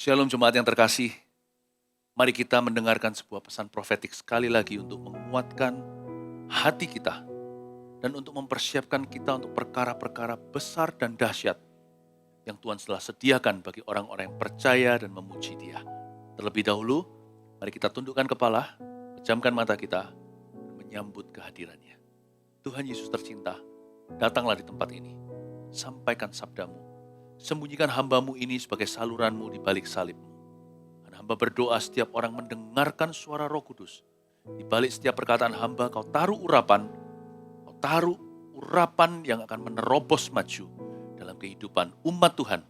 Shalom jemaat yang terkasih, mari kita mendengarkan sebuah pesan profetik sekali lagi untuk menguatkan hati kita dan untuk mempersiapkan kita untuk perkara-perkara besar dan dahsyat yang Tuhan telah sediakan bagi orang-orang yang percaya dan memuji Dia. Terlebih dahulu, mari kita tundukkan kepala, pejamkan mata kita, dan menyambut kehadirannya. Tuhan Yesus tercinta, datanglah di tempat ini, sampaikan sabdamu, sembunyikan hamba-Mu ini sebagai saluran-Mu di balik salib-Mu. Dan hamba berdoa setiap orang mendengarkan suara Roh Kudus. Di balik setiap perkataan hamba, Kau taruh urapan yang akan menerobos maju dalam kehidupan umat Tuhan,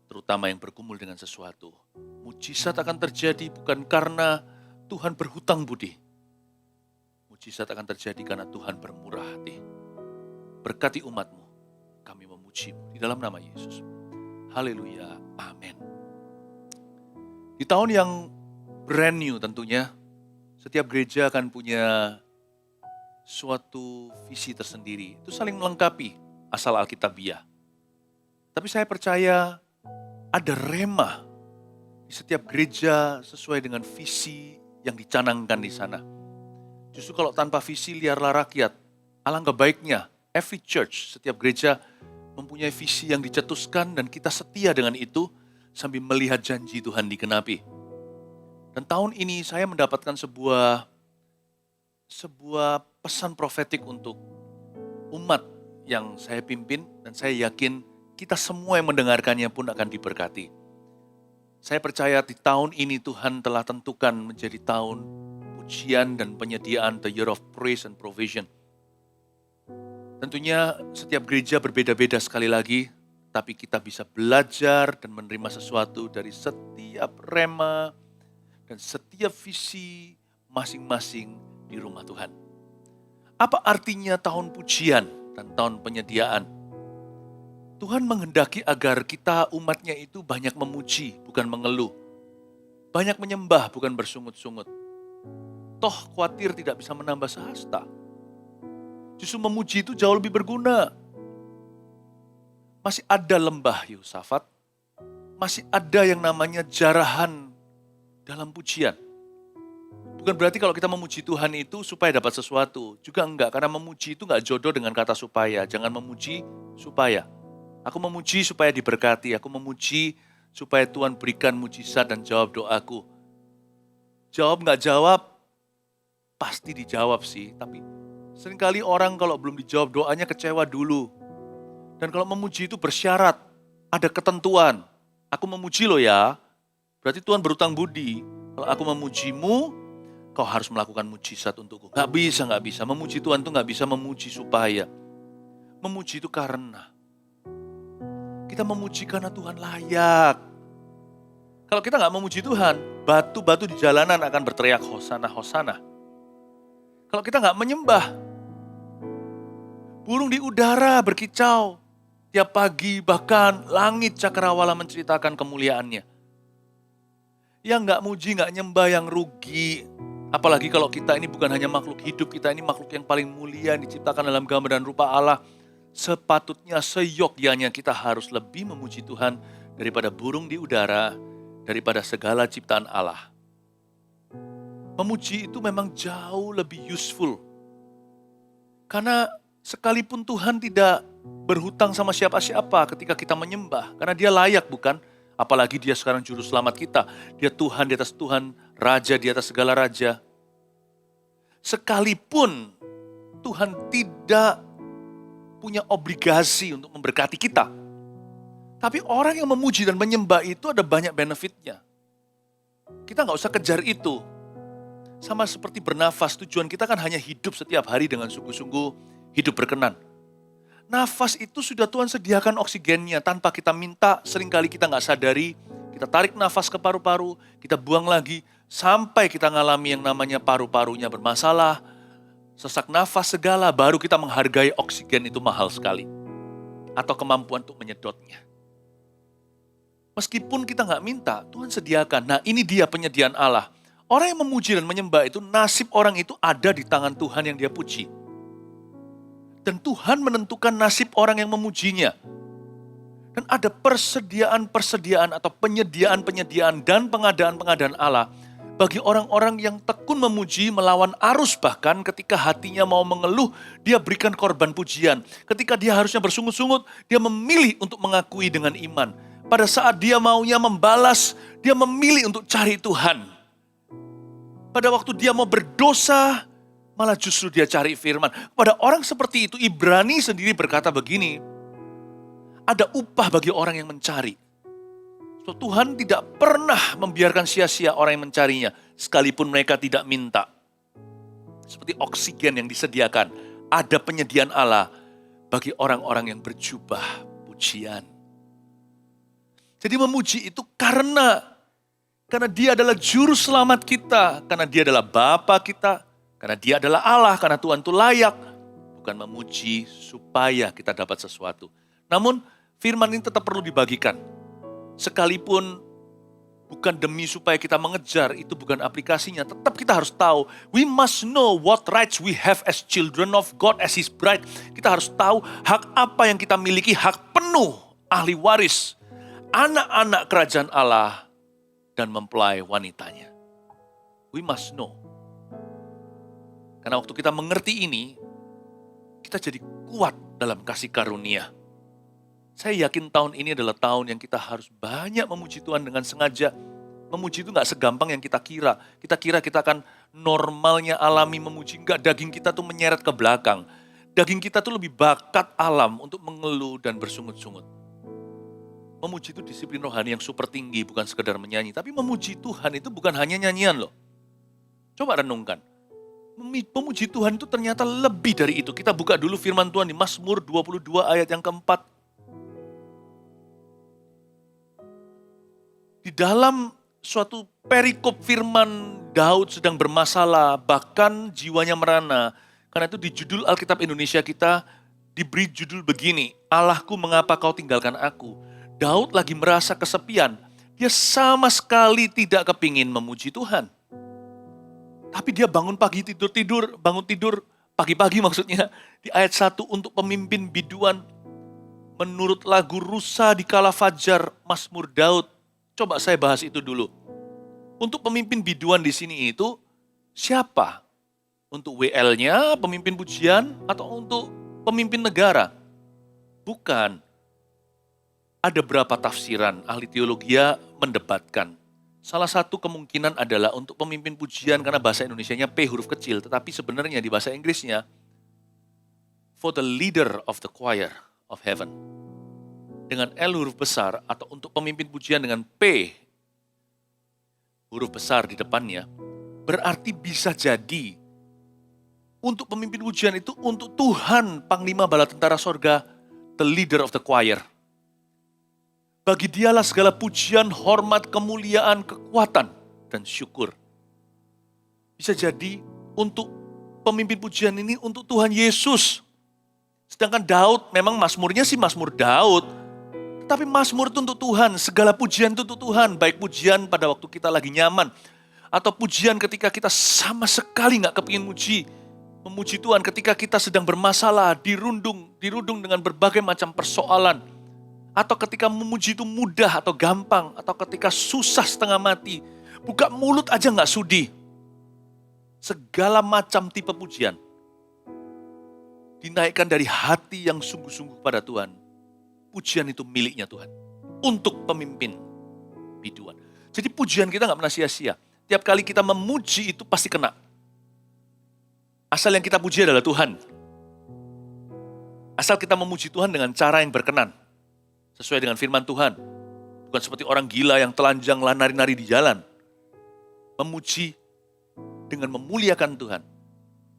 terutama yang bergumul dengan sesuatu. Mujizat akan terjadi bukan karena Tuhan berhutang budi. Mujizat akan terjadi karena Tuhan bermurah hati. Berkati umat-Mu, kami memuji-Mu di dalam nama Yesus. Haleluya, amin. Di tahun yang brand new tentunya, setiap gereja akan punya suatu visi tersendiri. Itu saling melengkapi asal Alkitabiah. Tapi saya percaya ada rema di setiap gereja sesuai dengan visi yang dicanangkan di sana. Justru kalau tanpa visi liarlah rakyat. Alangkah baiknya every church, setiap gereja mempunyai visi yang dicetuskan dan kita setia dengan itu sambil melihat janji Tuhan digenapi. Dan tahun ini saya mendapatkan sebuah pesan profetik untuk umat yang saya pimpin dan saya yakin kita semua yang mendengarkannya pun akan diberkati. Saya percaya di tahun ini Tuhan telah tentukan menjadi tahun pujian dan penyediaan, the year of praise and provision. Tentunya setiap gereja berbeda-beda sekali lagi, tapi kita bisa belajar dan menerima sesuatu dari setiap rema dan setiap visi masing-masing di rumah Tuhan. Apa artinya tahun pujian dan tahun penyediaan? Tuhan menghendaki agar kita umatnya itu banyak memuji, bukan mengeluh. Banyak menyembah, bukan bersungut-sungut. Toh khawatir tidak bisa menambah sehasta. Justru memuji itu jauh lebih berguna. Masih ada lembah Yehosafat, masih ada yang namanya jarahan dalam pujian. Bukan berarti kalau kita memuji Tuhan itu supaya dapat sesuatu. Juga enggak, karena memuji itu enggak jodoh dengan kata supaya. Jangan memuji supaya. Aku memuji supaya diberkati, aku memuji supaya Tuhan berikan mujizat dan jawab doaku. Jawab enggak jawab, pasti dijawab sih, tapi seringkali orang kalau belum dijawab doanya kecewa dulu. Dan kalau memuji itu bersyarat, ada ketentuan. Aku memuji lo ya, berarti Tuhan berutang budi. Kalau aku memujimu, kau harus melakukan mujizat untukku. Gak bisa. Memuji Tuhan itu gak bisa memuji supaya. Memuji itu karena. Kita memuji karena Tuhan layak. Kalau kita gak memuji Tuhan, batu-batu di jalanan akan berteriak Hosana, Hosana. Kalau kita gak menyembah, burung di udara berkicau. Tiap pagi bahkan langit cakrawala menceritakan kemuliaannya. Yang gak muji, gak nyembah, yang rugi. Apalagi kalau kita ini bukan hanya makhluk hidup, kita ini makhluk yang paling mulia yang diciptakan dalam gambar dan rupa Allah. Sepatutnya, seyogyanya kita harus lebih memuji Tuhan daripada burung di udara, daripada segala ciptaan Allah. Memuji itu memang jauh lebih useful. Karena sekalipun Tuhan tidak berhutang sama siapa-siapa ketika kita menyembah. Karena dia layak bukan? Apalagi dia sekarang juru selamat kita. Dia Tuhan di atas Tuhan, Raja di atas segala Raja. Sekalipun Tuhan tidak punya obligasi untuk memberkati kita. Tapi orang yang memuji dan menyembah itu ada banyak benefitnya. Kita gak usah kejar itu. Sama seperti bernafas, tujuan kita kan hanya hidup setiap hari dengan sungguh-sungguh hidup berkenan. Nafas itu sudah Tuhan sediakan oksigennya tanpa kita minta, seringkali kita gak sadari, kita tarik nafas ke paru-paru, kita buang lagi, sampai kita ngalami yang namanya paru-parunya bermasalah, sesak nafas segala, baru kita menghargai oksigen itu mahal sekali. Atau kemampuan untuk menyedotnya. Meskipun kita gak minta, Tuhan sediakan. Nah ini dia penyediaan Allah. Orang yang memuji dan menyembah itu, nasib orang itu ada di tangan Tuhan yang dia puji. Dan Tuhan menentukan nasib orang yang memujinya. Dan ada persediaan-persediaan atau penyediaan-penyediaan dan pengadaan-pengadaan Allah bagi orang-orang yang tekun memuji melawan arus, bahkan ketika hatinya mau mengeluh, dia berikan korban pujian. Ketika dia harusnya bersungut-sungut, dia memilih untuk mengakui dengan iman. Pada saat dia maunya membalas, dia memilih untuk cari Tuhan. Pada waktu dia mau berdosa, malah justru dia cari firman. Pada orang seperti itu, Ibrani sendiri berkata begini, ada upah bagi orang yang mencari. So, Tuhan tidak pernah membiarkan sia-sia orang yang mencarinya, sekalipun mereka tidak minta. Seperti oksigen yang disediakan, ada penyediaan Allah bagi orang-orang yang berjubah pujian. Jadi memuji itu karena dia adalah juru selamat kita, karena dia adalah Bapa kita, karena dia adalah Allah, karena Tuhan itu layak. Bukan memuji supaya kita dapat sesuatu. Namun firman ini tetap perlu dibagikan. Sekalipun bukan demi supaya kita mengejar, itu bukan aplikasinya. Tetap kita harus tahu, we must know what rights we have as children of God, as His bride. Kita harus tahu hak apa yang kita miliki, hak penuh, ahli waris, anak-anak kerajaan Allah, dan mempelai wanitanya. We must know. Karena waktu kita mengerti ini, kita jadi kuat dalam kasih karunia. Saya yakin tahun ini adalah tahun yang kita harus banyak memuji Tuhan dengan sengaja. Memuji itu gak segampang yang kita kira. Kita kira kita akan normalnya alami memuji. Enggak, daging kita tuh menyeret ke belakang. Daging kita tuh lebih bakat alam untuk mengeluh dan bersungut-sungut. Memuji itu disiplin rohani yang super tinggi, bukan sekedar menyanyi. Tapi memuji Tuhan itu bukan hanya nyanyian loh. Coba renungkan. Memuji Tuhan itu ternyata lebih dari itu. Kita buka dulu firman Tuhan di Mazmur 22 ayat yang keempat. Di dalam suatu perikop firman, Daud sedang bermasalah, bahkan jiwanya merana. Karena itu di judul Alkitab Indonesia kita diberi judul begini, Allahku mengapa kau tinggalkan aku? Daud lagi merasa kesepian, dia sama sekali tidak kepingin memuji Tuhan. Tapi dia bangun tidur pagi-pagi maksudnya, di ayat 1 untuk pemimpin biduan, menurut lagu Rusa di Kala Fajar, Mazmur Daud. Coba saya bahas itu dulu. Untuk pemimpin biduan di sini itu siapa? Untuk WL-nya, pemimpin pujian, atau untuk pemimpin negara? Bukan. Ada berapa tafsiran, ahli teologi mendebatkan. Salah satu kemungkinan adalah untuk pemimpin pujian karena bahasa Indonesianya P huruf kecil, tetapi sebenarnya di bahasa Inggrisnya for the leader of the choir of heaven. Dengan L huruf besar atau untuk pemimpin pujian dengan P huruf besar di depannya, berarti bisa jadi untuk pemimpin pujian itu untuk Tuhan, Panglima Bala Tentara Sorga, the leader of the choir. Bagi dialah segala pujian, hormat, kemuliaan, kekuatan, dan syukur. Bisa jadi untuk pemimpin pujian ini untuk Tuhan Yesus. Sedangkan Daud, memang mazmurnya sih mazmur Daud, tapi mazmur itu untuk Tuhan, segala pujian itu untuk Tuhan. Baik pujian pada waktu kita lagi nyaman, atau pujian ketika kita sama sekali gak kepingin memuji Tuhan. Ketika kita sedang bermasalah, dirundung dengan berbagai macam persoalan. Atau ketika memuji itu mudah atau gampang, atau ketika susah setengah mati. Buka mulut aja gak sudi. Segala macam tipe pujian dinaikkan dari hati yang sungguh-sungguh pada Tuhan. Pujian itu miliknya Tuhan. Untuk pemimpin biduan. Jadi pujian kita gak pernah sia-sia. Tiap kali kita memuji itu pasti kena. Asal yang kita puji adalah Tuhan. Asal kita memuji Tuhan dengan cara yang berkenan. Sesuai dengan firman Tuhan. Bukan seperti orang gila yang telanjang nari-nari di jalan. Memuji dengan memuliakan Tuhan.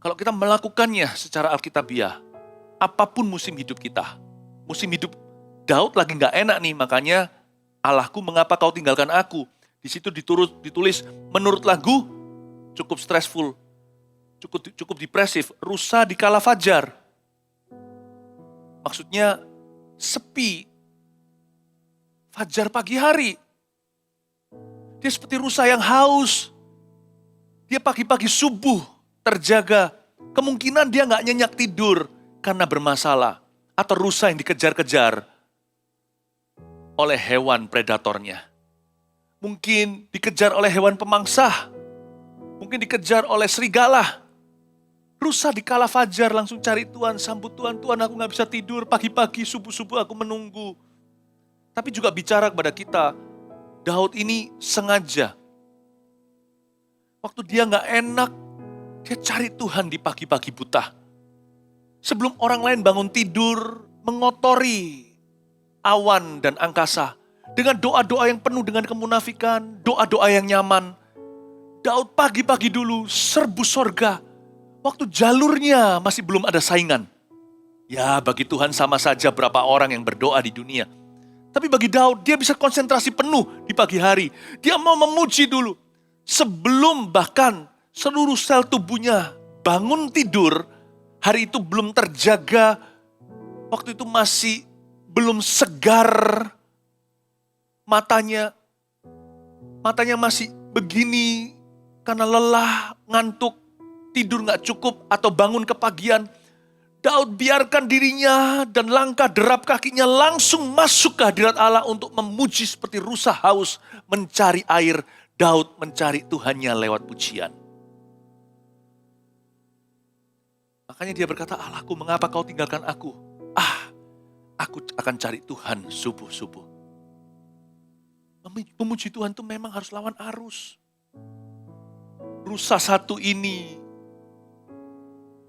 Kalau kita melakukannya secara alkitabiah, apapun musim hidup kita. Musim hidup Daud lagi gak enak nih, makanya Allahku mengapa kau tinggalkan aku. Di situ ditulis menurut lagu cukup stressful, cukup depresif, rusa di kala fajar. Maksudnya sepi, fajar pagi hari. Dia seperti rusa yang haus. Dia pagi-pagi subuh terjaga. Kemungkinan dia gak nyenyak tidur karena bermasalah. Atau rusa yang dikejar-kejar. oleh hewan predatornya. Mungkin dikejar oleh hewan pemangsa. Mungkin dikejar oleh serigala. Rusa di kala fajar langsung cari Tuhan, sambut Tuhan. Tuhan, aku gak bisa tidur, pagi-pagi, subuh-subuh aku menunggu. Tapi juga bicara kepada kita, Daud ini sengaja. Waktu dia gak enak, dia cari Tuhan di pagi-pagi buta. Sebelum orang lain bangun tidur, mengotori awan dan angkasa. Dengan doa-doa yang penuh dengan kemunafikan, doa-doa yang nyaman. Daud pagi-pagi dulu serbu sorga. Waktu jalurnya masih belum ada saingan. Ya, bagi Tuhan sama saja berapa orang yang berdoa di dunia. Tapi bagi Daud, dia bisa konsentrasi penuh di pagi hari. Dia mau memuji dulu. Sebelum bahkan seluruh sel tubuhnya bangun tidur, hari itu belum terjaga. Waktu itu masih belum segar. Matanya masih begini karena lelah, ngantuk, tidur gak cukup atau bangun kepagian. Daud biarkan dirinya dan langkah derap kakinya langsung masuk ke hadirat Allah untuk memuji seperti rusa haus mencari air. Daud mencari Tuhannya lewat pujian. Makanya dia berkata, Allahku, mengapa kau tinggalkan aku? Aku akan cari Tuhan subuh-subuh. Memuji Tuhan itu memang harus lawan arus. Rusa satu ini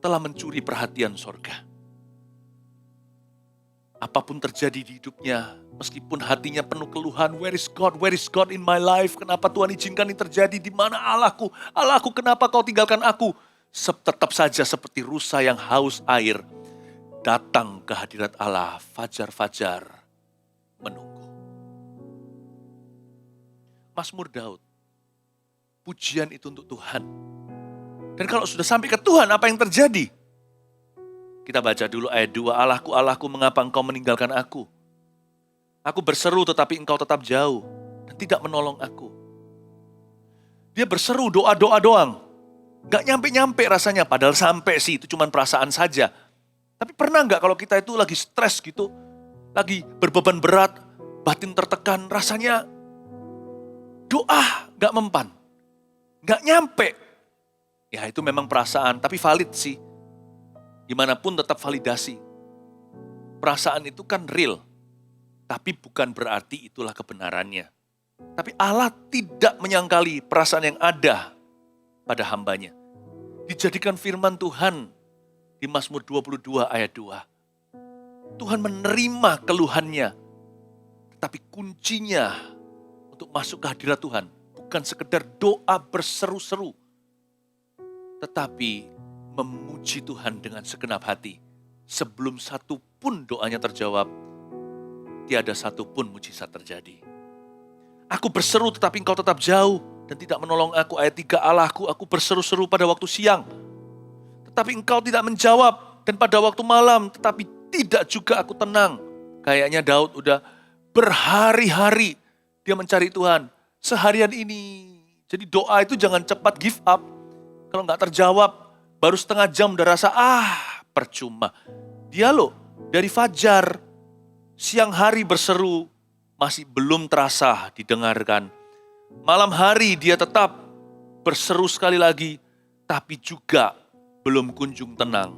telah mencuri perhatian sorga. Apapun terjadi di hidupnya, meskipun hatinya penuh keluhan, where is God in my life? Kenapa Tuhan izinkan ini terjadi? Di mana Allahku? Allahku, kenapa kau tinggalkan aku? Tetap saja seperti rusa yang haus air, datang ke hadirat Allah, fajar-fajar menunggu. Mazmur Daud, pujian itu untuk Tuhan. Dan kalau sudah sampai ke Tuhan, apa yang terjadi? Kita baca dulu ayat 2, Allahku, Allahku, mengapa engkau meninggalkan aku? Aku berseru tetapi engkau tetap jauh dan tidak menolong aku. Dia berseru doa-doa doang. Gak nyampe-nyampe rasanya, padahal sampai sih, itu cuma perasaan saja. Tapi pernah gak kalau kita itu lagi stres gitu, lagi berbeban berat, batin tertekan, rasanya doa gak mempan, gak nyampe. Ya itu memang perasaan, tapi valid sih. Gimana pun tetap validasi. Perasaan itu kan real, tapi bukan berarti itulah kebenarannya. Tapi Allah tidak menyangkali perasaan yang ada pada hambanya. Dijadikan firman Tuhan di Mazmur 22 ayat 2. Tuhan menerima keluhannya, tetapi kuncinya untuk masuk ke hadirat Tuhan bukan sekedar doa berseru-seru, tetapi memuji Tuhan dengan segenap hati. Sebelum satu pun doanya terjawab, tiada satu pun mujizat terjadi. Aku berseru tetapi engkau tetap jauh dan tidak menolong aku. Ayat 3, Allahku, aku berseru-seru pada waktu siang, tetapi engkau tidak menjawab. Dan pada waktu malam, tetapi tidak juga aku tenang. Kayaknya Daud udah berhari-hari dia mencari Tuhan. Seharian ini. Jadi doa itu jangan cepat give up. Kalau nggak terjawab, baru setengah jam udah rasa, percuma. Dia loh, dari fajar, siang hari berseru, masih belum terasa didengarkan. Malam hari dia tetap berseru sekali lagi, tapi juga belum kunjung tenang.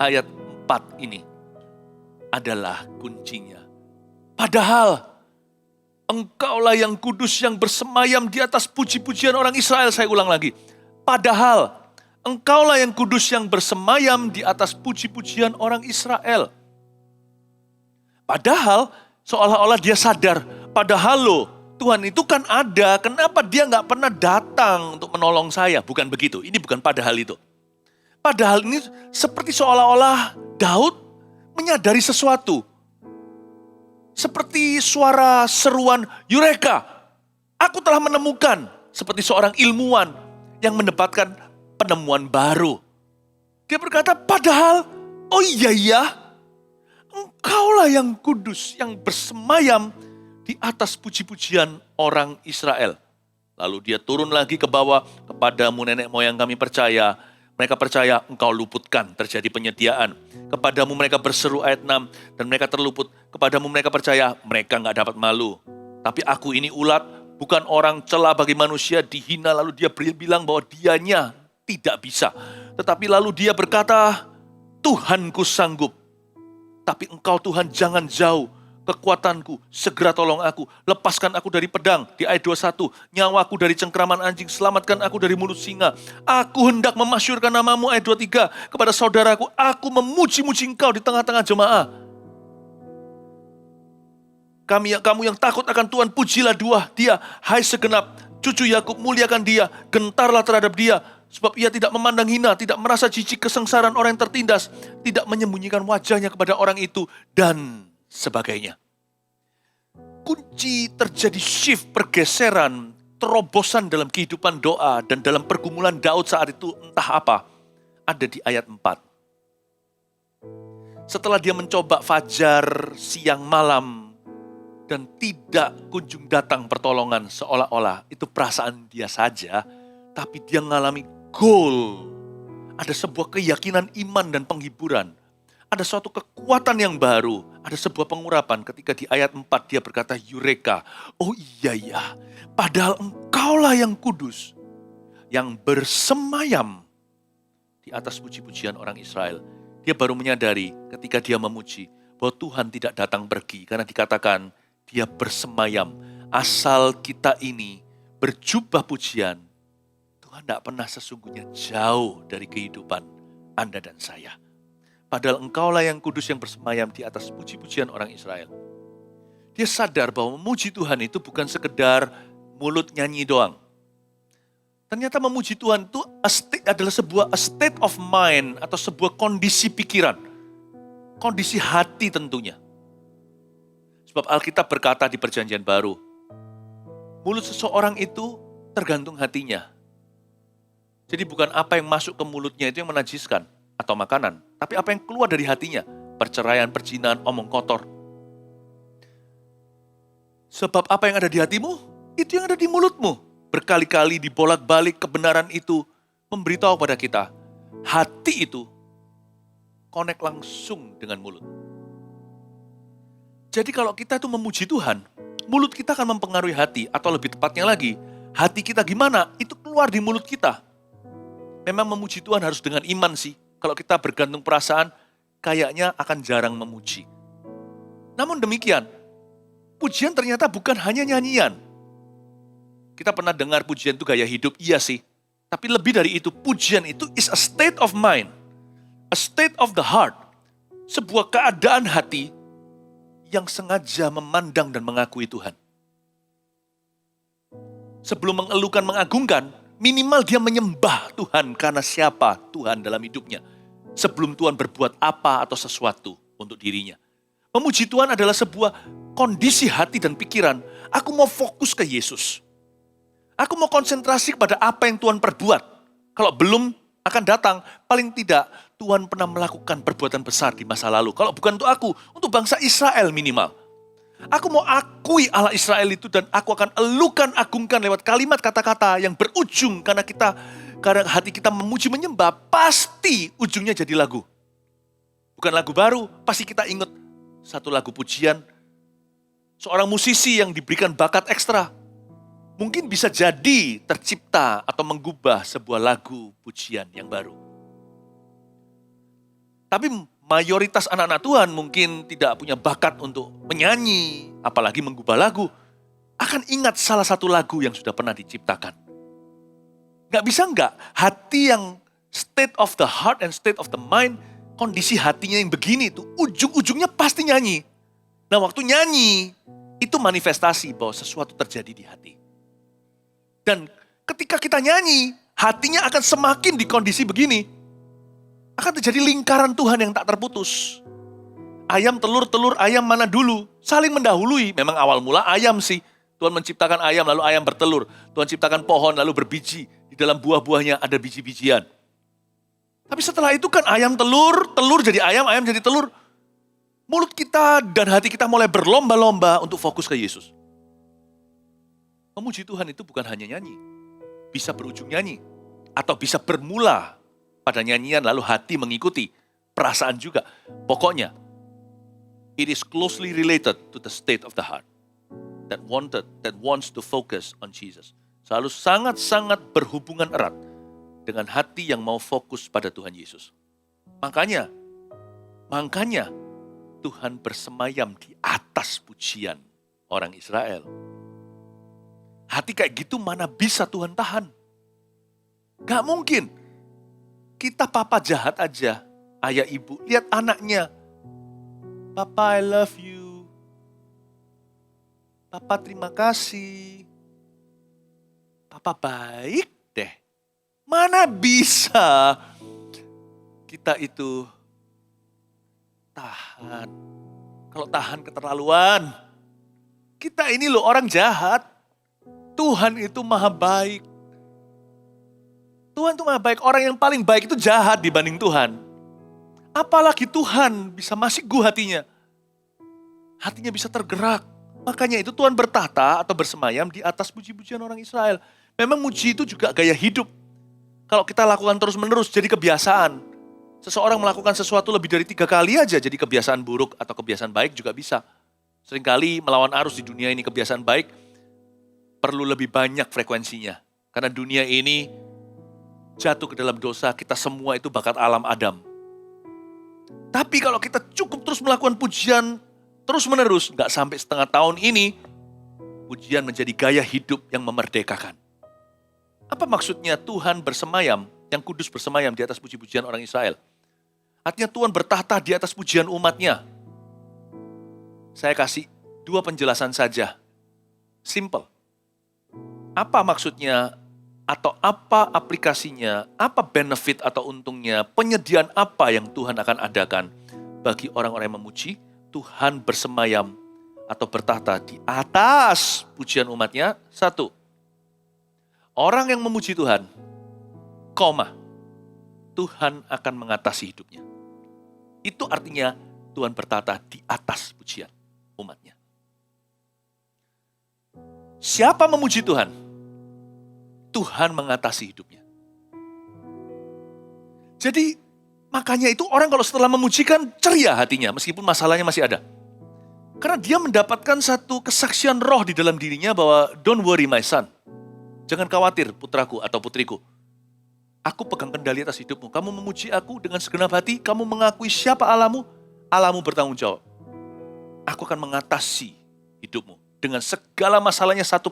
Ayat 4 ini adalah kuncinya. Padahal engkaulah yang kudus yang bersemayam di atas puji-pujian orang Israel. Saya ulang lagi. Padahal engkaulah yang kudus yang bersemayam di atas puji-pujian orang Israel. Padahal seolah-olah dia sadar. Padahal loh, Tuhan itu kan ada. Kenapa dia gak pernah datang untuk menolong saya? Bukan begitu. Ini bukan padahal itu. Padahal ini seperti seolah-olah Daud menyadari sesuatu. Seperti suara seruan, Eureka, aku telah menemukan. Seperti seorang ilmuwan yang mendapatkan penemuan baru. Dia berkata, padahal, oh iya, engkaulah yang kudus, yang bersemayam di atas puji-pujian orang Israel. Lalu dia turun lagi ke bawah, kepadamu nenek moyang kami percaya, Mereka percaya engkau luputkan, terjadi penyediaan. Kepadamu mereka berseru ayat 6, dan mereka terluput. Kepadamu mereka percaya, mereka nggak dapat malu. Tapi aku ini ulat, bukan orang cela bagi manusia, dihina lalu dia bilang bahwa dianya tidak bisa. Tetapi lalu dia berkata, Tuhanku sanggup. Tapi engkau Tuhan jangan jauh. Kekuatanku, segera tolong aku. Lepaskan aku dari pedang. Di ayat 21, nyawaku dari cengkraman anjing. Selamatkan aku dari mulut singa. Aku hendak memasyurkan namamu. Ayat 23, kepada saudaraku. Aku memuji-muji engkau di tengah-tengah jemaah. Kamu yang takut akan Tuhan, pujilah dia. Hai segenap cucu Yakub, muliakan dia. Gentarlah terhadap dia. Sebab ia tidak memandang hina, tidak merasa jijik kesengsaraan orang yang tertindas. Tidak menyembunyikan wajahnya kepada orang itu. Dan sebagainya. Kunci terjadi shift, pergeseran, terobosan dalam kehidupan doa dan dalam pergumulan Daud saat itu entah apa, ada di ayat 4. Setelah dia mencoba fajar, siang, malam, dan tidak kunjung datang pertolongan, seolah-olah itu perasaan dia saja, tapi dia mengalami goal. Ada sebuah keyakinan iman dan penghiburan. Ada suatu kekuatan yang baru, ada sebuah pengurapan ketika di ayat 4 dia berkata, Eureka, oh iya ya, padahal engkaulah yang kudus, yang bersemayam di atas puji-pujian orang Israel. Dia baru menyadari ketika dia memuji bahwa Tuhan tidak datang pergi, karena dikatakan dia bersemayam. Asal kita ini berjubah pujian, Tuhan tidak pernah sesungguhnya jauh dari kehidupan Anda dan saya. Padahal engkaulah yang kudus yang bersemayam di atas puji-pujian orang Israel. Dia sadar bahwa memuji Tuhan itu bukan sekedar mulut nyanyi doang. Ternyata memuji Tuhan itu adalah sebuah state of mind atau sebuah kondisi pikiran. Kondisi hati tentunya. Sebab Alkitab berkata di Perjanjian Baru, mulut seseorang itu tergantung hatinya. Jadi bukan apa yang masuk ke mulutnya itu yang menajiskan atau makanan, tapi apa yang keluar dari hatinya, perceraian, perzinahan, omong kotor. Sebab apa yang ada di hatimu, itu yang ada di mulutmu. Berkali-kali dibolak-balik kebenaran itu memberitahu pada kita, hati itu connect langsung dengan mulut. Jadi kalau kita itu memuji Tuhan, mulut kita akan mempengaruhi hati, atau lebih tepatnya lagi, hati kita gimana, itu keluar di mulut kita. Memang memuji Tuhan harus dengan iman sih. Kalau kita bergantung perasaan, kayaknya akan jarang memuji. Namun demikian, pujian ternyata bukan hanya nyanyian. Kita pernah dengar pujian itu gaya hidup, iya sih. Tapi lebih dari itu, pujian itu is a state of mind. A state of the heart. Sebuah keadaan hati yang sengaja memandang dan mengakui Tuhan. Sebelum mengeluhkan, mengagungkan, minimal dia menyembah Tuhan karena siapa Tuhan dalam hidupnya. Sebelum Tuhan berbuat apa atau sesuatu untuk dirinya. Memuji Tuhan adalah sebuah kondisi hati dan pikiran. Aku mau fokus ke Yesus. Aku mau konsentrasi kepada apa yang Tuhan perbuat. Kalau belum akan datang, paling tidak Tuhan pernah melakukan perbuatan besar di masa lalu. Kalau bukan untuk aku, untuk bangsa Israel minimal. Aku mau akui Allah Israel itu dan aku akan elukan, agungkan lewat kalimat kata-kata yang berujung karena hati kita memuji menyembah, pasti ujungnya jadi lagu. Bukan lagu baru, pasti kita ingat satu lagu pujian, seorang musisi yang diberikan bakat ekstra. Mungkin bisa jadi tercipta atau menggubah sebuah lagu pujian yang baru. Tapi mayoritas anak-anak Tuhan mungkin tidak punya bakat untuk menyanyi, apalagi menggubah lagu. Akan ingat salah satu lagu yang sudah pernah diciptakan. Gak bisa enggak, hati yang state of the heart and state of the mind, kondisi hatinya yang begini itu, ujung-ujungnya pasti nyanyi. Nah waktu nyanyi, itu manifestasi bahwa sesuatu terjadi di hati. Dan ketika kita nyanyi, hatinya akan semakin di kondisi begini. Akan terjadi lingkaran Tuhan yang tak terputus. Ayam, telur, ayam mana dulu? Saling mendahului. Memang awal mula ayam sih. Tuhan menciptakan ayam, lalu ayam bertelur. Tuhan ciptakan pohon, lalu berbiji. Di dalam buah-buahnya ada biji-bijian. Tapi setelah itu kan ayam telur, telur jadi ayam jadi telur. Mulut kita dan hati kita mulai berlomba-lomba untuk fokus ke Yesus. Memuji Tuhan itu bukan hanya nyanyi. Bisa berujung nyanyi. Atau bisa bermula pada nyanyian, lalu hati mengikuti, perasaan juga. Pokoknya, it is closely related to the state of the heart that wants to focus on Jesus. Selalu sangat-sangat berhubungan erat dengan hati yang mau fokus pada Tuhan Yesus. Makanya Tuhan bersemayam di atas pujian orang Israel. Hati kayak gitu mana bisa Tuhan tahan? Gak mungkin. Kita papa jahat aja, ayah ibu, lihat anaknya. Papa, I love you. Papa, terima kasih. Papa baik deh. Mana bisa kita itu tahan. Kalau tahan keterlaluan. Kita ini loh orang jahat. Tuhan itu maha baik. Tuhan itu maha baik. Orang yang paling baik itu jahat dibanding Tuhan. Apalagi Tuhan bisa masiku hatinya. Hatinya bisa tergerak. Makanya itu Tuhan bertahta atau bersemayam di atas puji-pujian orang Israel. Memang muji itu juga gaya hidup. Kalau kita lakukan terus-menerus jadi kebiasaan. Seseorang melakukan sesuatu lebih dari 3 kali aja jadi kebiasaan buruk atau kebiasaan baik juga bisa. Seringkali melawan arus di dunia ini kebiasaan baik perlu lebih banyak frekuensinya. Karena dunia ini jatuh ke dalam dosa, kita semua itu bakat alam Adam. Tapi kalau kita cukup terus melakukan pujian terus-menerus, nggak sampai setengah tahun ini, pujian menjadi gaya hidup yang memerdekakan. Apa maksudnya Tuhan bersemayam, yang kudus bersemayam di atas puji-pujian orang Israel? Artinya Tuhan bertahta di atas pujian umatnya. Saya kasih 2 penjelasan saja. Simple. Apa maksudnya, atau apa aplikasinya, apa benefit atau untungnya, penyediaan apa yang Tuhan akan adakan bagi orang-orang yang memuji, Tuhan bersemayam atau bertahta di atas pujian umatnya. 1, orang yang memuji Tuhan, Tuhan akan mengatasi hidupnya. Itu artinya Tuhan bertahta di atas pujian umatnya. Siapa memuji Tuhan? Tuhan mengatasi hidupnya. Jadi makanya itu orang kalau setelah memujikan ceria hatinya meskipun masalahnya masih ada. Karena dia mendapatkan satu kesaksian roh di dalam dirinya bahwa don't worry my son. Jangan khawatir putraku atau putriku. Aku pegang kendali atas hidupmu. Kamu memuji aku dengan segenap hati, kamu mengakui siapa Allahmu, Allahmu bertanggung jawab. Aku akan mengatasi hidupmu. Dengan segala masalahnya satu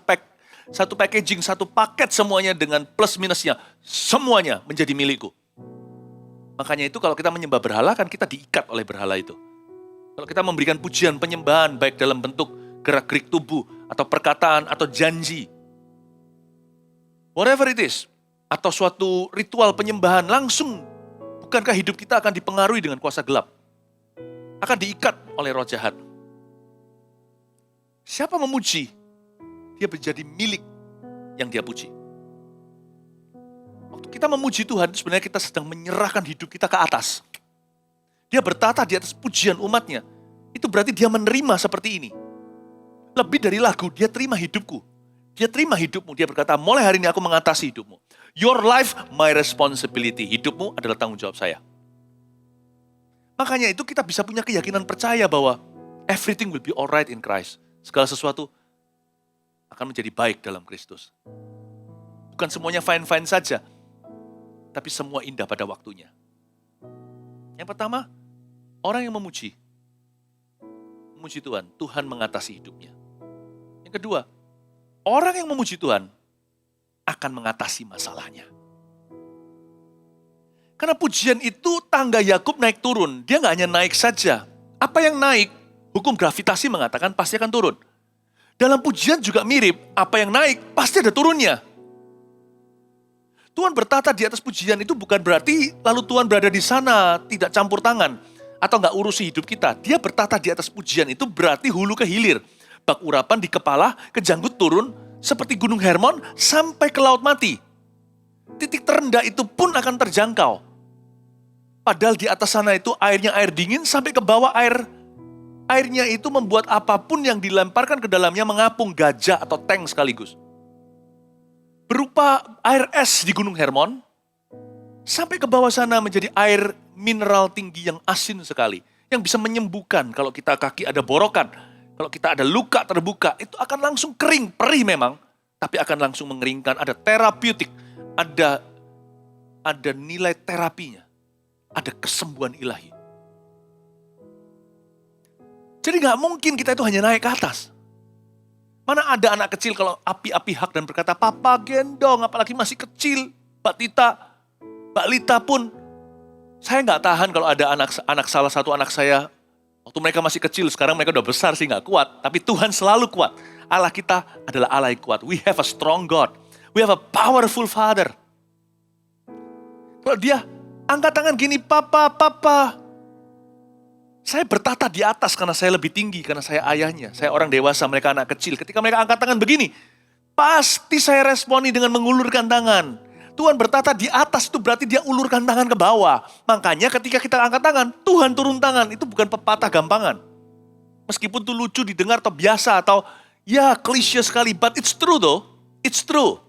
packaging, satu paket semuanya dengan plus minusnya. Semuanya menjadi milikku. Makanya itu kalau kita menyembah berhala kan kita diikat oleh berhala itu. Kalau kita memberikan pujian, penyembahan baik dalam bentuk gerak-gerik tubuh atau perkataan atau janji. Whatever it is. Atau suatu ritual penyembahan langsung. Bukankah hidup kita akan dipengaruhi dengan kuasa gelap? Akan diikat oleh roh jahat. Siapa memuji, dia menjadi milik yang dia puji. Waktu kita memuji Tuhan, sebenarnya kita sedang menyerahkan hidup kita ke atas. Dia bertata di atas pujian umatnya. Itu berarti dia menerima seperti ini. Lebih dari lagu, dia terima hidupku. Dia terima hidupmu. Dia berkata, mulai hari ini aku mengatasi hidupmu. Your life, my responsibility. Hidupmu adalah tanggung jawab saya. Makanya itu kita bisa punya keyakinan percaya bahwa everything will be alright in Christ. Segala sesuatu akan menjadi baik dalam Kristus. Bukan semuanya fine-fine saja, tapi semua indah pada waktunya. Yang pertama, orang yang memuji Tuhan, Tuhan mengatasi hidupnya. Yang kedua, orang yang memuji Tuhan akan mengatasi masalahnya. Karena pujian itu tangga Yakub naik turun, dia nggak hanya naik saja. Apa yang naik? Hukum gravitasi mengatakan pasti akan turun. Dalam pujian juga mirip, apa yang naik pasti ada turunnya. Tuhan bertata di atas pujian itu bukan berarti lalu Tuhan berada di sana, tidak campur tangan, atau nggak urusi hidup kita. Dia bertata di atas pujian itu berarti hulu ke hilir. Bak urapan di kepala, ke janggut turun, seperti gunung Hermon sampai ke laut mati. Titik terendah itu pun akan terjangkau. Padahal di atas sana itu airnya air dingin sampai ke bawah airnya itu membuat apapun yang dilemparkan ke dalamnya mengapung, gajah atau tank sekaligus. Berupa air es di Gunung Hermon, Sampai ke bawah sana menjadi air mineral tinggi yang asin sekali. Yang bisa menyembuhkan kalau kita kaki ada borokan. Kalau kita ada luka terbuka, itu akan langsung kering, perih memang. Tapi akan langsung mengeringkan, ada terapeutik, ada nilai terapinya. Ada kesembuhan ilahi. Jadi gak mungkin kita itu hanya naik ke atas. Mana ada anak kecil kalau api-api hak dan berkata, Papa gendong, apalagi masih kecil. Mbak Tita, Mbak Lita pun, saya nggak tahan kalau ada salah satu anak saya, waktu mereka masih kecil, sekarang mereka udah besar sih nggak kuat. Tapi Tuhan selalu kuat. Allah kita adalah Allah yang kuat. We have a strong God. We have a powerful Father. Kalau dia angkat tangan gini, Papa, Papa. Saya bertata di atas karena saya lebih tinggi, karena saya ayahnya. Saya orang dewasa, mereka anak kecil. Ketika mereka angkat tangan begini, pasti saya responi dengan mengulurkan tangan. Tuhan bertata di atas itu berarti dia ulurkan tangan ke bawah. Makanya ketika kita angkat tangan, Tuhan turun tangan. Itu bukan pepatah gampangan. Meskipun itu lucu didengar atau biasa atau ya klise sekali. But it's true though. It's true.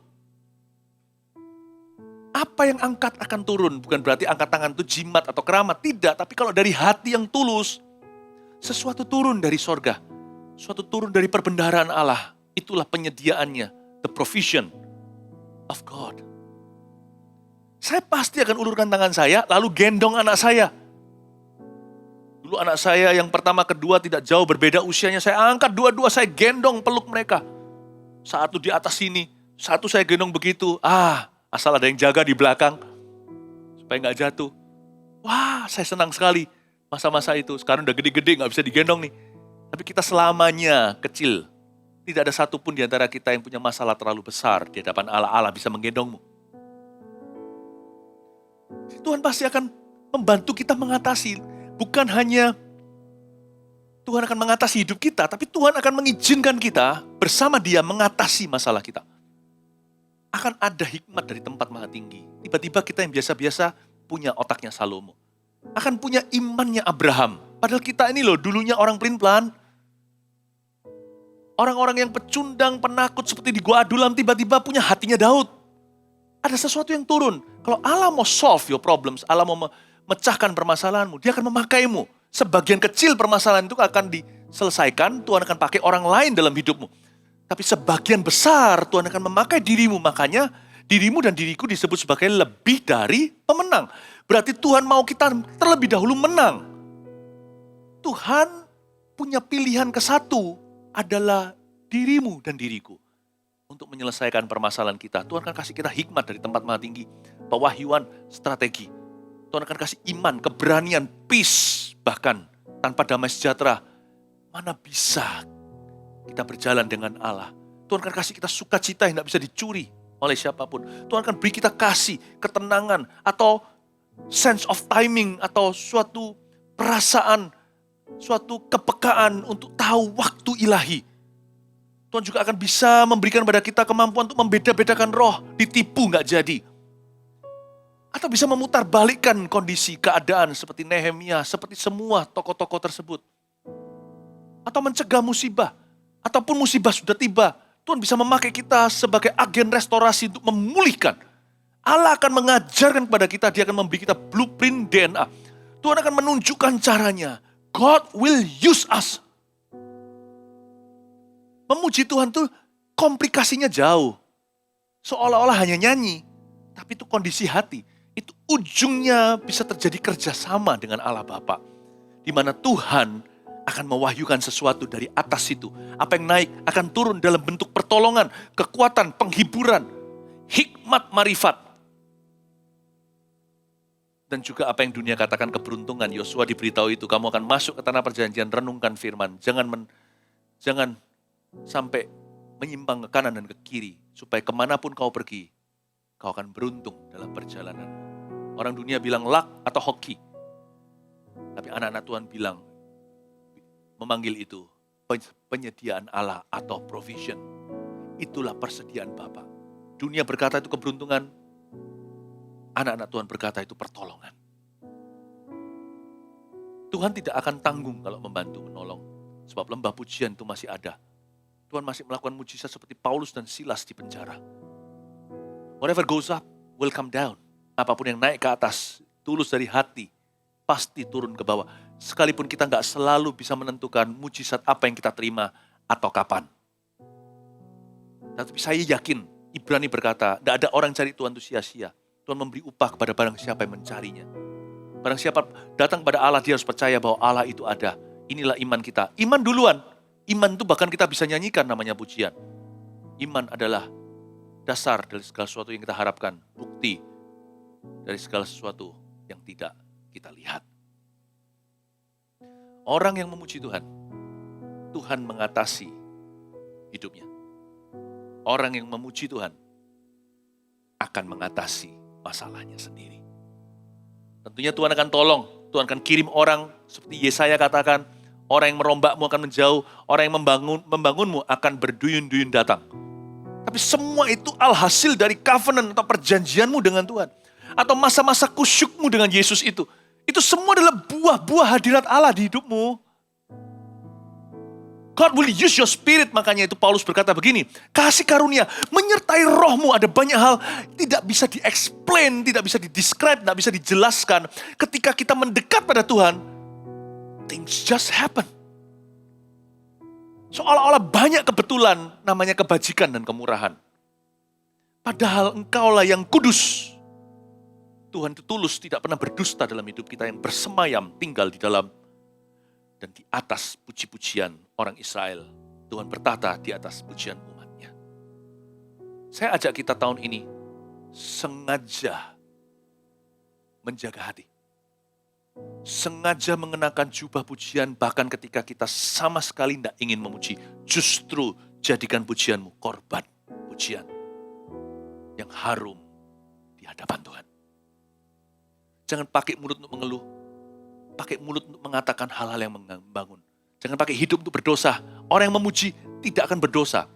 Apa yang angkat akan turun. Bukan berarti angkat tangan itu jimat atau keramat. Tidak. Tapi kalau dari hati yang tulus, sesuatu turun dari sorga. Sesuatu turun dari perbendaharaan Allah. Itulah penyediaannya. The provision of God. Saya pasti akan ulurkan tangan saya, lalu gendong anak saya. Dulu anak saya yang pertama, kedua tidak jauh berbeda usianya. Saya angkat dua-dua, saya gendong peluk mereka. Satu di atas sini, satu saya gendong begitu. Asal ada yang jaga di belakang, supaya nggak jatuh. Wah, saya senang sekali masa-masa itu. Sekarang udah gede-gede, nggak bisa digendong nih. Tapi kita selamanya kecil. Tidak ada satupun di antara kita yang punya masalah terlalu besar di hadapan Allah. Allah bisa menggendongmu. Tuhan pasti akan membantu kita mengatasi. Bukan hanya Tuhan akan mengatasi hidup kita, tapi Tuhan akan mengizinkan kita bersama Dia mengatasi masalah kita. Akan ada hikmat dari tempat maha tinggi. Tiba-tiba kita yang biasa-biasa punya otaknya Salomo. Akan punya imannya Abraham. Padahal kita ini loh dulunya orang pelin-pelan. Orang-orang yang pecundang, penakut seperti di Gua Adulam tiba-tiba punya hatinya Daud. Ada sesuatu yang turun. Kalau Allah mau solve your problems, Allah mau memecahkan permasalahanmu, Dia akan memakaimu. Sebagian kecil permasalahan itu akan diselesaikan, Tuhan akan pakai orang lain dalam hidupmu. Tapi sebagian besar Tuhan akan memakai dirimu. Makanya dirimu dan diriku disebut sebagai lebih dari pemenang. Berarti Tuhan mau kita terlebih dahulu menang. Tuhan punya pilihan ke satu adalah dirimu dan diriku. Untuk menyelesaikan permasalahan kita. Tuhan akan kasih kita hikmat dari tempat maha tinggi. Pewahyuan, strategi. Tuhan akan kasih iman, keberanian, peace. Bahkan tanpa damai sejahtera. Mana bisa kita berjalan dengan Allah. Tuhan akan kasih kita sukacita yang tidak bisa dicuri oleh siapapun. Tuhan akan beri kita kasih, ketenangan, atau sense of timing, atau suatu perasaan, suatu kepekaan untuk tahu waktu ilahi. Tuhan juga akan bisa memberikan kepada kita kemampuan untuk membeda-bedakan roh, ditipu nggak jadi. Atau bisa memutarbalikkan kondisi, keadaan seperti Nehemia, seperti semua tokoh-tokoh tersebut. Atau mencegah musibah, ataupun musibah sudah tiba. Tuhan bisa memakai kita sebagai agen restorasi untuk memulihkan. Allah akan mengajarkan kepada kita, Dia akan memberi kita blueprint DNA. Tuhan akan menunjukkan caranya. God will use us. Memuji Tuhan tuh komplikasinya jauh. Seolah-olah hanya nyanyi. Tapi itu kondisi hati. Itu ujungnya bisa terjadi kerjasama dengan Allah Bapa. Di mana Tuhan akan mewahyukan sesuatu dari atas itu. Apa yang naik akan turun dalam bentuk pertolongan, kekuatan, penghiburan, hikmat, marifat. Dan juga apa yang dunia katakan keberuntungan. Yosua diberitahu itu, kamu akan masuk ke tanah perjanjian, renungkan firman. Jangan sampai menyimpang ke kanan dan ke kiri. Supaya kemanapun kau pergi, kau akan beruntung dalam perjalanan. Orang dunia bilang luck atau hoki. Tapi anak-anak Tuhan bilang, memanggil itu penyediaan Allah atau provision. Itulah persediaan Bapa. Dunia berkata itu keberuntungan. Anak-anak Tuhan berkata itu pertolongan. Tuhan tidak akan tanggung kalau membantu, menolong. Sebab lembah pujian itu masih ada. Tuhan masih melakukan mujizat seperti Paulus dan Silas di penjara. Whatever goes up will come down. Apapun yang naik ke atas, tulus dari hati, pasti turun ke bawah. Sekalipun kita nggak selalu bisa menentukan mujizat apa yang kita terima atau kapan. Tapi saya yakin, Ibrani berkata, tidak ada orang cari Tuhan itu sia-sia. Tuhan memberi upah kepada barang siapa yang mencarinya. Barang siapa datang kepada Allah, dia harus percaya bahwa Allah itu ada. Inilah iman kita. Iman duluan. Iman itu bahkan kita bisa nyanyikan namanya pujian. Iman adalah dasar dari segala sesuatu yang kita harapkan. Bukti dari segala sesuatu yang tidak kita lihat. Orang yang memuji Tuhan, Tuhan mengatasi hidupnya. Orang yang memuji Tuhan akan mengatasi masalahnya sendiri. Tentunya Tuhan akan tolong. Tuhan akan kirim orang seperti Yesaya katakan, orang yang merombakmu akan menjauh, orang yang membangunmu akan berduyun-duyun datang. Tapi semua itu alhasil dari covenant atau perjanjianmu dengan Tuhan. Atau masa-masa kusyukmu dengan Yesus itu. Itu semua adalah buah-buah hadirat Allah di hidupmu. God will use your spirit, makanya itu Paulus berkata begini, kasih karunia, menyertai rohmu, ada banyak hal tidak bisa di-explain, tidak bisa di-describe, tidak bisa dijelaskan. Ketika kita mendekat pada Tuhan, things just happen. Seolah-olah banyak kebetulan, namanya kebajikan dan kemurahan. Padahal engkaulah yang kudus. Tuhan itu tulus, tidak pernah berdusta dalam hidup kita yang bersemayam, tinggal di dalam dan di atas puji-pujian orang Israel. Tuhan bertata di atas pujian umatnya. Saya ajak kita tahun ini sengaja menjaga hati. Sengaja mengenakan jubah pujian bahkan ketika kita sama sekali tidak ingin memuji. Justru jadikan pujianmu korban pujian yang harum di hadapan Tuhan. Jangan pakai mulut untuk mengeluh. Pakai mulut untuk mengatakan hal-hal yang membangun. Jangan pakai hidup untuk berdosa. Orang yang memuji tidak akan berdosa.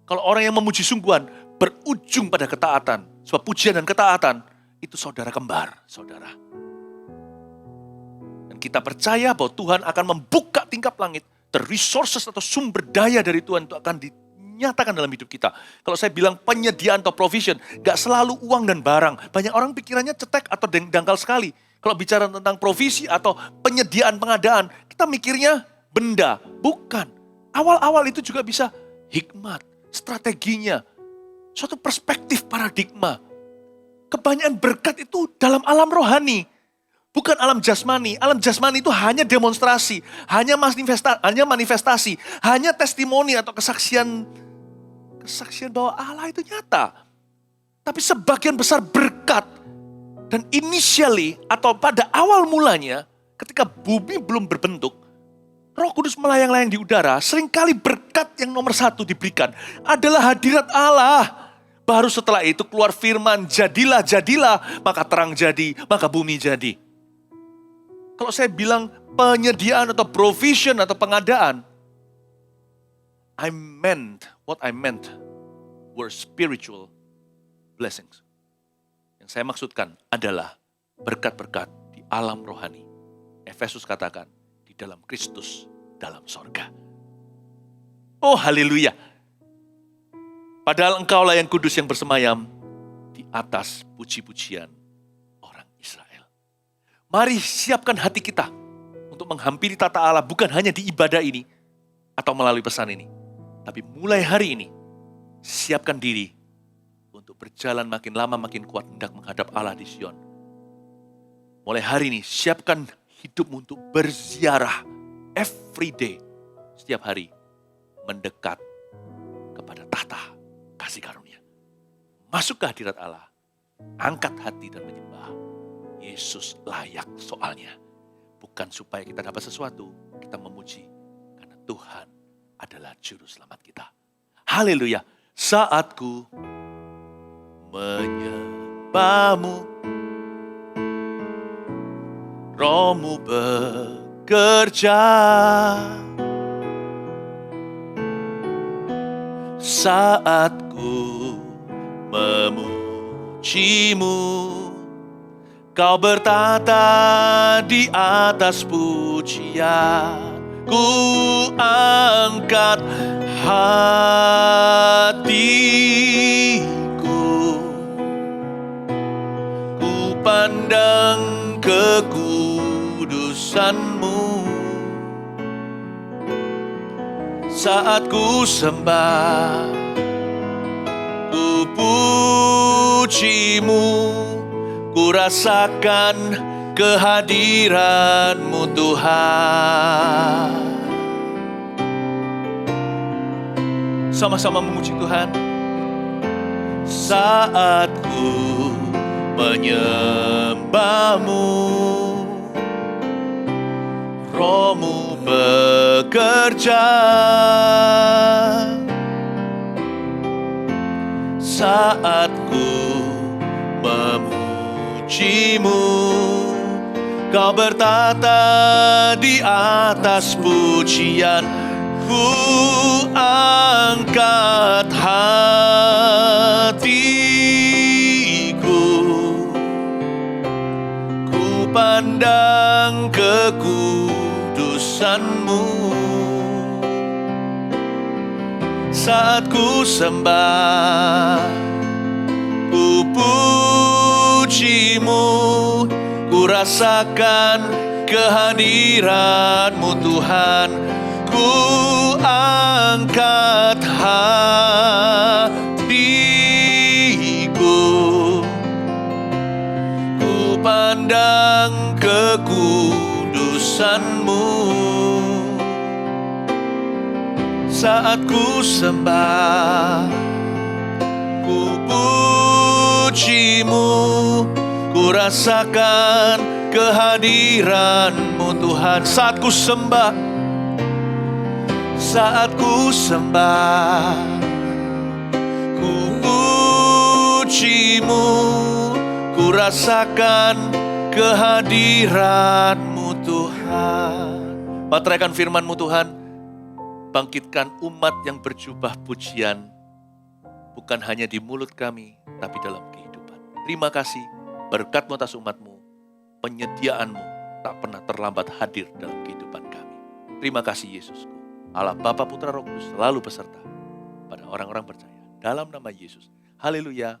Kalau orang yang memuji sungguhan berujung pada ketaatan. Sebab pujian dan ketaatan itu saudara kembar, saudara. Dan kita percaya bahwa Tuhan akan membuka tingkap langit. The resources atau sumber daya dari Tuhan itu akan dinyatakan dalam hidup kita. Kalau saya bilang penyediaan atau provision, gak selalu uang dan barang. Banyak orang pikirannya cetek atau dangkal sekali. Kalau bicara tentang provisi atau penyediaan pengadaan, kita mikirnya benda. Bukan. Awal-awal itu juga bisa hikmat, strateginya, suatu perspektif paradigma. Kebanyakan berkat itu dalam alam rohani. Bukan alam jasmani. Alam jasmani itu hanya demonstrasi, hanya manifestasi, hanya testimoni atau kesaksian bahwa Allah itu nyata. Tapi sebagian besar berkat, dan initially atau pada awal mulanya, ketika bumi belum berbentuk, Roh Kudus melayang-layang di udara, seringkali berkat yang nomor satu diberikan adalah hadirat Allah. Baru setelah itu keluar firman, jadilah, maka terang jadi, maka bumi jadi. Kalau saya bilang penyediaan atau provision atau pengadaan, what I meant were spiritual blessings. Yang saya maksudkan adalah berkat-berkat di alam rohani. Efesus katakan, di dalam Kristus, dalam sorga. Oh haleluya. Padahal engkaulah yang kudus yang bersemayam di atas puji-pujian orang Israel. Mari siapkan hati kita untuk menghampiri tata Allah bukan hanya di ibadah ini atau melalui pesan ini. Tapi mulai hari ini, siapkan diri untuk berjalan makin lama makin kuat hendak menghadap Allah di Sion. Mulai hari ini, siapkan hidupmu untuk berziarah every day, setiap hari, mendekat kepada tahta kasih karunia. Masuk ke hadirat Allah, angkat hati dan menyembah. Yesus layak soalnya. Bukan supaya kita dapat sesuatu, kita memuji. Karena Tuhan adalah juru selamat kita. Haleluya. Saatku menyembahmu, Rohmu bekerja. Saatku memujimu, Kau bertata di atas pujian. Ku angkat hatiku, ku pandang kekudusan-Mu. Saat ku sembah, ku puji-Mu, ku rasakan kehadiran-Mu Tuhan. Sama-sama memuji Tuhan. Saat ku menyembah-Mu, Roh-Mu bekerja. Saat ku memuji-Mu, Kau bertata di atas pujian. Ku angkat hatiku, ku pandang kekudusan-Mu. Saat ku sembah, ku puji-Mu, ku rasakan kehadiran-Mu Tuhan. Ku angkat hatiku, ku pandang kekudusan-Mu. Saat ku sembah, ku puji-Mu, ku rasakan kehadiran-Mu Tuhan. Saat ku sembah, saat ku sembah, ku puji-Mu, ku rasakan kehadiran-Mu Tuhan. Materaikan firman-Mu Tuhan, bangkitkan umat yang berjubah pujian, bukan hanya di mulut kami, tapi dalam kehidupan. Terima kasih, berkat-Mu atas umat-Mu, penyediaan-Mu tak pernah terlambat hadir dalam kehidupan kami. Terima kasih Yesusku. Allah Bapa, Putra, Roh Kudus selalu beserta pada orang-orang percaya. Dalam nama Yesus. Haleluya.